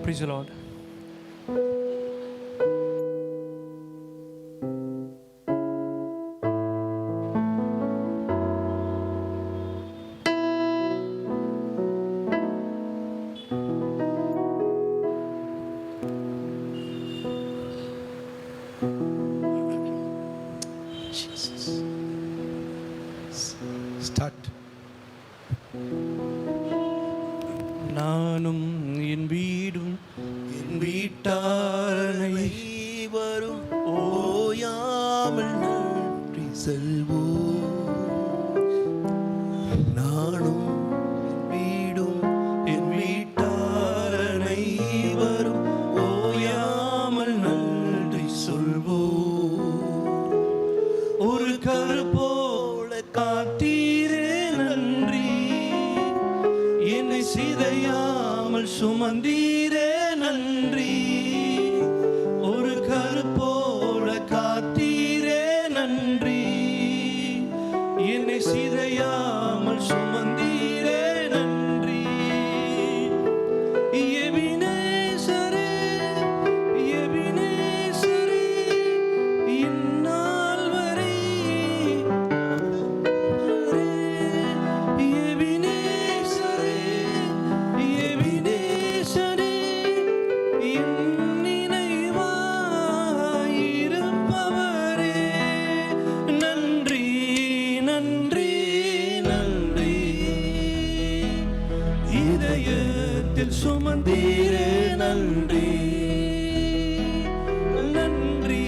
Praise the Lord. Start. நானும் என் வீடும் என் வீட்டாரை வரும் ஓயாமல் நன்றி செல்வோம். நானும் வீடும் என் வீட்டாரை வரும் ஓயாமல் நன்றி சொல்வோம். ஒரு கருப்போல காத்தீரே நன்றி, என்னை சிதையாமல் சுமந்தீரே நன்றி. ஒரு கருப்போல காத்தீரே நன்றி, என்னை சிதையாமல் சுமந்தீரே நன்றி. எபினேசரே, எபினேசரே, இந்நாள் வரை எபினேசரே, எபினேசரே, என் நினைவாயிருப்பவரே. நன்றி, நன்றி, நன்றி. இதயத்தில் சுமந்தீரே நன்றி. நன்றி,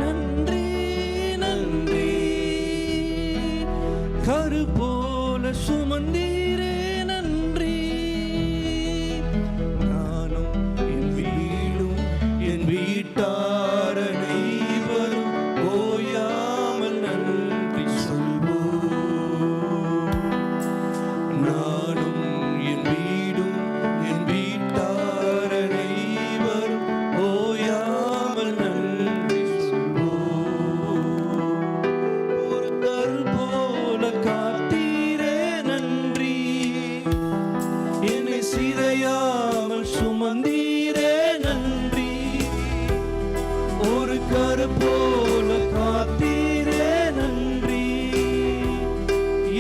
நன்றி, நன்றி. கரு போல சுமந்தீரே நன்றி. நானும் என் வீடும் என் வீட்டார் அனைவரும் ஓயாமல் நன்றி சொல்வோம். நானும் என் வீடும் என் வீட்டார் அனைவரும் ஓயாமல் நன்றி சொல்வோம். ஒரு கரு போல காத்தீரே நன்றி, என்னை சிதையாமல் சுமந்தீரே நன்றி. ஒரு கரு போல காத்தீரே நன்றி,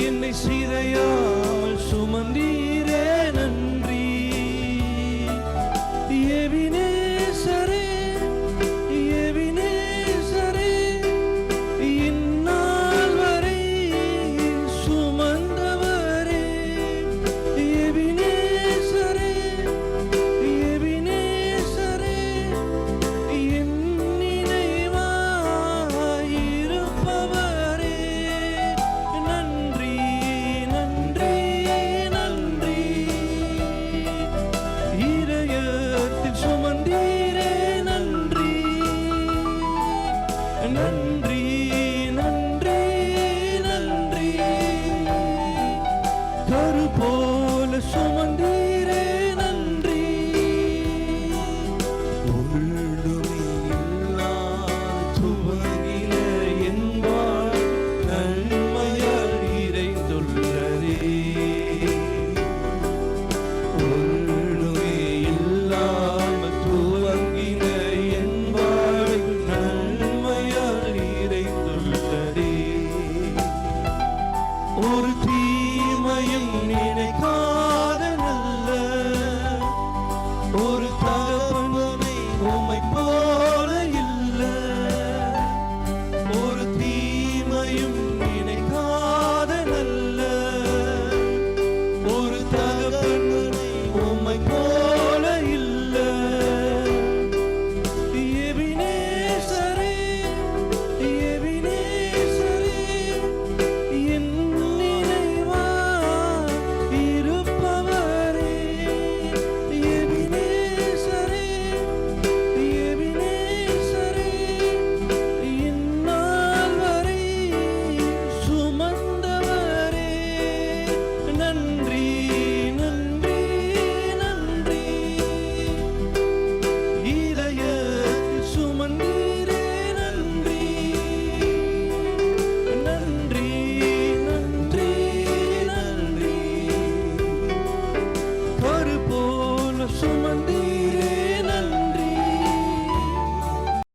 என்னை சிதையாமல் சுமந்தீரே நன்றி. எபினேசரே, எபினேசரே, இந்நாள் வரை சுமந்தவரே. எபினேசரே, எபினேசரே, என் நினைவாயிருப்பவரே. நன்றி, நன்றி, நன்றி. இதயத்தில் சுமந்தீரே நன்றி. நன்றி, நன்றி, நன்றி. கரு போல சுமந்தீரே நன்றி. ஒன்றுமே இல்லாத துவங்கின என் வாழ் நன்மையால் நிறைந்துள்ளதே. ஒன்றுமே இல்லாமல் துவங்கின என் வாழ்வு நன்மையால் நிறைந்துள்ளதே. ஒரு தீமையும் நினைக்காமல்